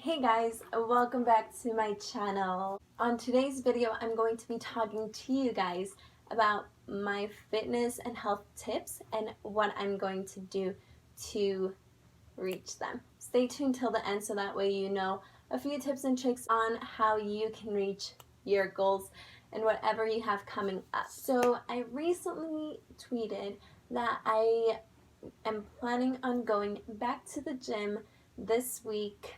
Hey guys, welcome back to my channel. On today's video, I'm going to be talking to you guys about my fitness and health tips and what I'm going to do to reach them. Stay tuned till the end so that way you know a few tips and tricks on how you can reach your goals and whatever you have coming up. So I recently tweeted that I am planning on going back to the gym this week,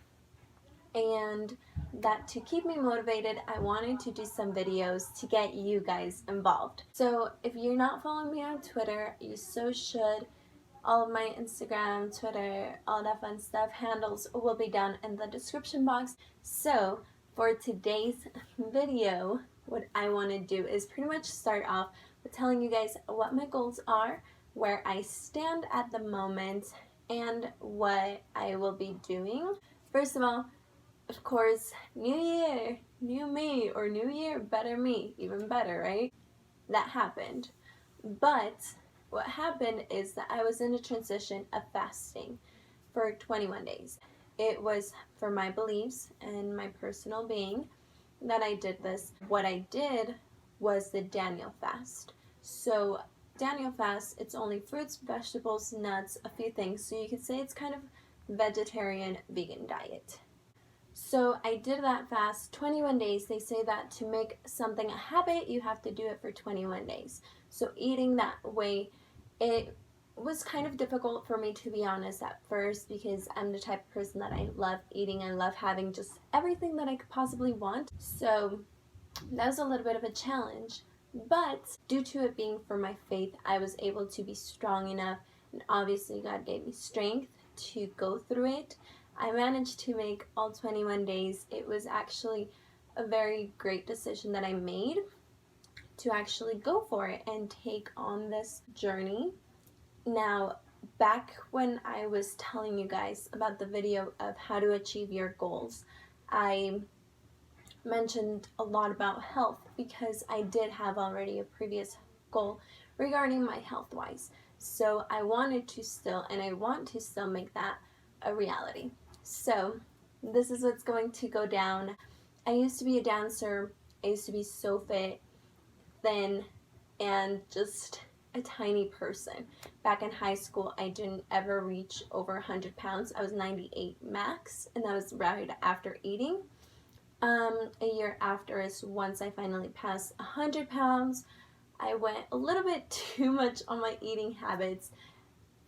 and that to keep me motivated, I wanted to do some videos to get you guys involved. So if you're not following me on Twitter, you so should. All of my Instagram, Twitter, all that fun stuff, handles will be down in the description box. So for today's video, what I want to do is pretty much start off with telling you guys what my goals are, where I stand at the moment, and what I will be doing. First of all, of course, new year, new me, or new year, better me, even better, right? That happened. But what happened is that I was in a transition of fasting for 21 days. It was for my beliefs and my personal being that I did this. What I did was the Daniel fast. So Daniel fast, it's only fruits, vegetables, nuts, a few things. So you could say it's kind of vegetarian vegan diet. So I did that fast 21 days. They say that to make something a habit, you have to do it for 21 days. So eating that way, it was kind of difficult for me, to be honest, at first, because I'm the type of person that I love eating and love having just everything that I could possibly want. So that was a little bit of a challenge. But due to it being for my faith, I was able to be strong enough, and obviously God gave me strength to go through it. I managed to make all 21 days. It was actually a very great decision that I made to actually go for it and take on this journey. Now, back when I was telling you guys about the video of how to achieve your goals, I mentioned a lot about health because I did have already a previous goal regarding my health-wise. So I wanted to still, and I want to still make that a reality. So this is what's going to go down. I used to be a dancer. I used to be so fit, thin, and just a tiny person. Back in high school, I didn't ever reach over 100 pounds. I was 98 max, and that was right after eating. A year after is once I finally passed 100 pounds. I went a little bit too much on my eating habits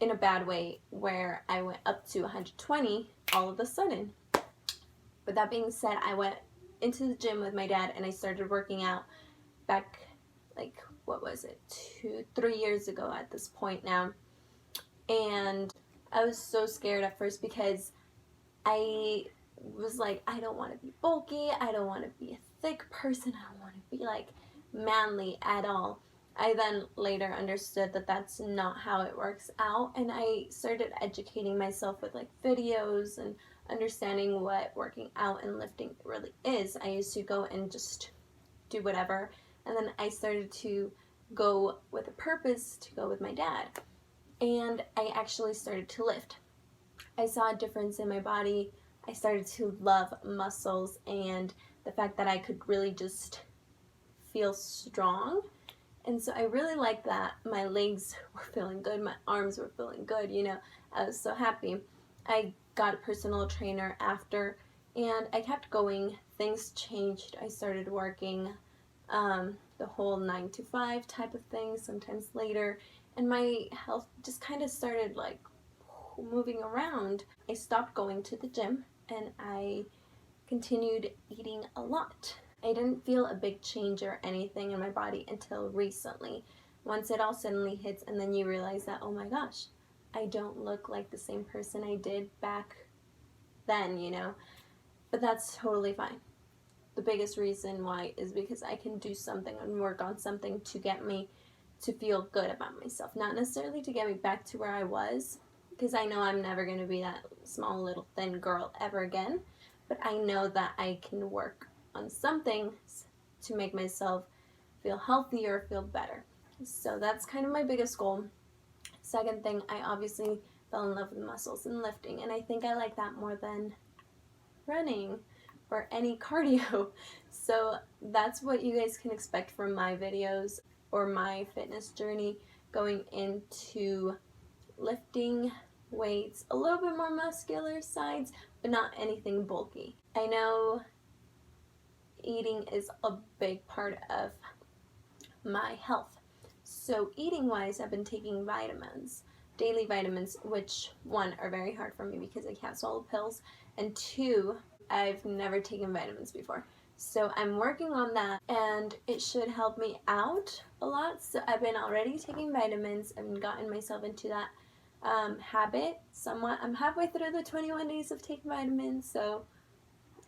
in a bad way, where I went up to 120 all of a sudden. But that being said, I went into the gym with my dad and I started working out back, like, what was it, 3 years ago at this point now. And I was so scared at first because I was like, I don't want to be bulky, I don't want to be a thick person, I don't want to be like manly at all. I then later understood that that's not how it works out, and I started educating myself with like videos and understanding what working out and lifting really is. I used to go and just do whatever, and then I started to go with a purpose to go with my dad, and I actually started to lift. I saw a difference in my body. I started to love muscles and the fact that I could really just feel strong. And so I really liked that. My legs were feeling good, my arms were feeling good, you know. I was so happy. I got a personal trainer after, and I kept going. Things changed. I started working the whole 9 to 5 type of thing, sometimes later, and my health just kind of started like moving around. I stopped going to the gym and I continued eating a lot. I didn't feel a big change or anything in my body until recently. Once it all suddenly hits, and then you realize that, oh my gosh, I don't look like the same person I did back then, you know. But that's totally fine. The biggest reason why is because I can do something and work on something to get me to feel good about myself. Not necessarily to get me back to where I was, because I know I'm never going to be that small little thin girl ever again. But I know that I can work on something to make myself feel healthier, feel better. So that's kind of my biggest goal. Second thing, I obviously fell in love with muscles and lifting, and I think I like that more than running or any cardio. So that's what you guys can expect from my videos or my fitness journey, going into lifting weights, a little bit more muscular sides, but not anything bulky. I know eating is a big part of my health. So eating wise, I've been taking vitamins, daily vitamins, which one, are very hard for me because I can't swallow pills, and two, I've never taken vitamins before. So I'm working on that, and it should help me out a lot. So I've been already taking vitamins. I've gotten myself into that habit somewhat. I'm halfway through the 21 days of taking vitamins, so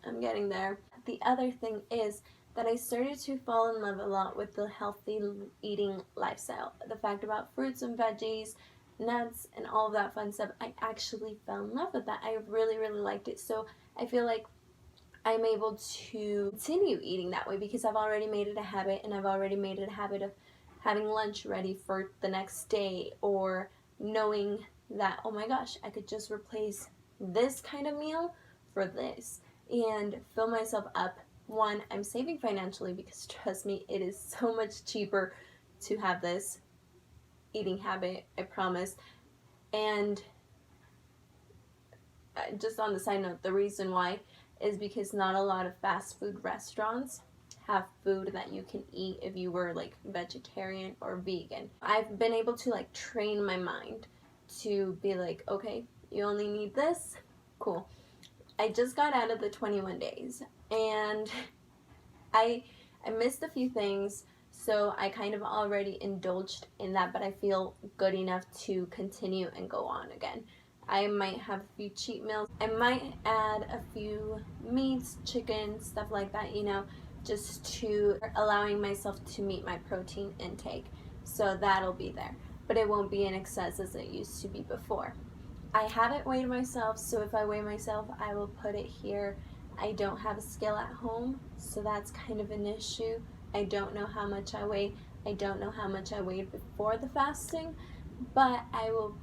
I'm getting there. The other thing is that I started to fall in love a lot with the healthy eating lifestyle. The fact about fruits and veggies, nuts, and all of that fun stuff. I actually fell in love with that. I really, really liked it. So I feel like I'm able to continue eating that way because I've already made it a habit, and I've already made it a habit of having lunch ready for the next day, or knowing that, oh my gosh, I could just replace this kind of meal for this and fill myself up. One, I'm saving financially because trust me, it is so much cheaper to have this eating habit, I promise. And just on the side note, the reason why is because not a lot of fast food restaurants have food that you can eat if you were like vegetarian or vegan. I've been able to like train my mind to be like, okay, you only need this, cool. I just got out of the 21 days, and I missed a few things, so I kind of already indulged in that, but I feel good enough to continue and go on again. I might have a few cheat meals. I might add a few meats, chicken, stuff like that, you know, just to allowing myself to meet my protein intake. So that'll be there, but it won't be in excess as it used to be before. I haven't weighed myself, so if I weigh myself, I will put it here. I don't have a scale at home, so that's kind of an issue. I don't know how much I weigh. I don't know how much I weighed before the fasting, but I will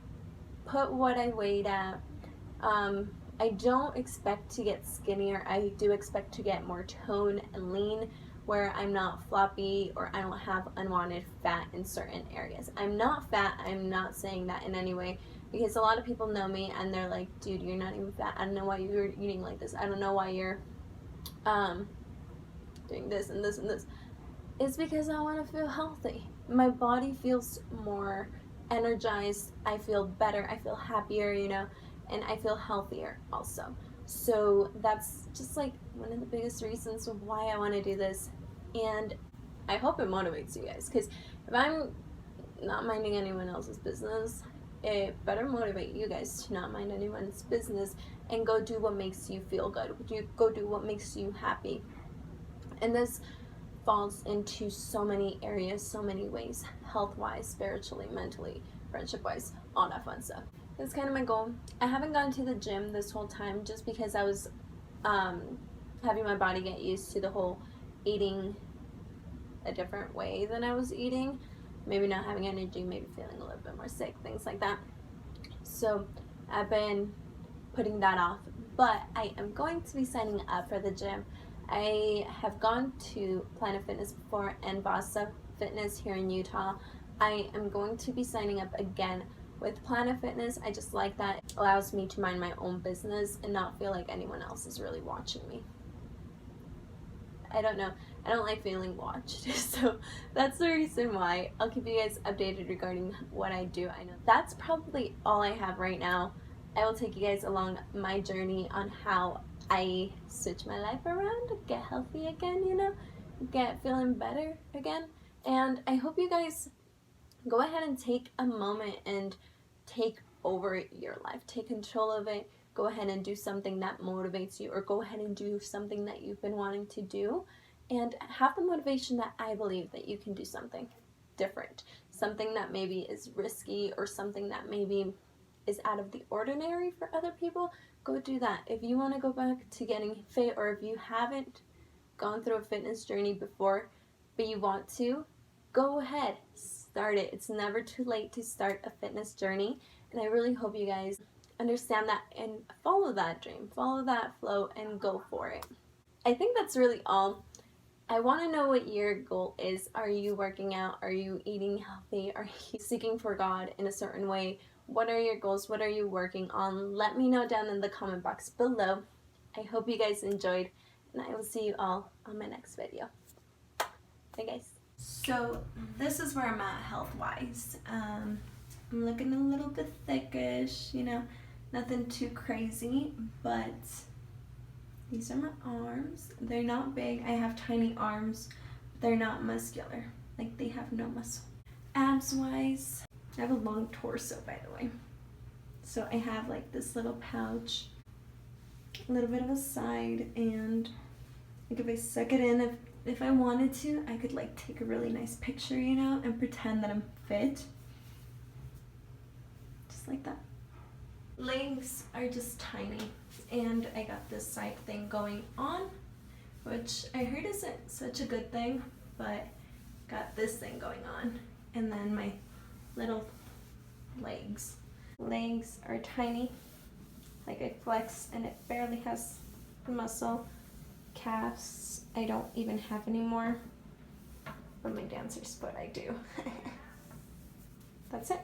put what I weighed at. I don't expect to get skinnier. I do expect to get more toned and lean, where I'm not floppy or I don't have unwanted fat in certain areas. I'm not fat. I'm not saying that in any way, because a lot of people know me and they're like, dude, you're not even fat. I don't know why you're eating like this. I don't know why you're doing this and this and this. It's because I want to feel healthy. My body feels more energized. I feel better. I feel happier, you know, and I feel healthier also. So that's just like one of the biggest reasons why I want to do this. And I hope it motivates you guys, because if I'm not minding anyone else's business, it better motivate you guys to not mind anyone's business and go do what makes you feel good. Go do what makes you happy. And this falls into so many areas, so many ways, health-wise, spiritually, mentally, friendship-wise, all that fun stuff. That's kind of my goal. I haven't gone to the gym this whole time just because I was having my body get used to the whole eating a different way than I was eating. Maybe not having energy, maybe feeling a little bit more sick, things like that. So I've been putting that off, but I am going to be signing up for the gym. I have gone to Planet Fitness before and Vasa Fitness here in Utah. I am going to be signing up again with Planet Fitness. I just like that. It allows me to mind my own business and not feel like anyone else is really watching me. I don't know. I don't like feeling watched. So that's the reason why. I'll keep you guys updated regarding what I do. I know that's probably all I have right now. I will take you guys along my journey on how I switch my life around, get healthy again, you know, get feeling better again. And I hope you guys go ahead and take a moment and take over your life. Take control of it. Go ahead and do something that motivates you, or go ahead and do something that you've been wanting to do, and have the motivation that I believe that you can do something different, something that maybe is risky, or something that maybe is out of the ordinary for other people. Go do that. If you want to go back to getting fit, or if you haven't gone through a fitness journey before but you want to, go ahead, start it. It's never too late to start a fitness journey, and I really hope you guys understand that and follow that dream, follow that flow and go for it. I think that's really all. I want to know what your goal is. Are you working out? Are you eating healthy? Are you seeking for God in a certain way? What are your goals? What are you working on? Let me know down in the comment box below. I hope you guys enjoyed, and I will see you all on my next video. Bye guys. So this is where I'm at health-wise. I'm looking a little bit thickish, you know, nothing too crazy, but these are my arms. They're not big. I have tiny arms. They're not muscular. Like, they have no muscle. Abs-wise, I have a long torso, by the way. So I have like this little pouch, a little bit of a side, and like if I suck it in, if I wanted to, I could like take a really nice picture, you know, and pretend that I'm fit. Just like that. Legs are just tiny, and I got this side thing going on, which I heard isn't such a good thing, but got this thing going on. And then my little legs. Legs are tiny, like I flex and it barely has muscle. Calves I don't even have anymore, but my dancer's foot I do. That's it.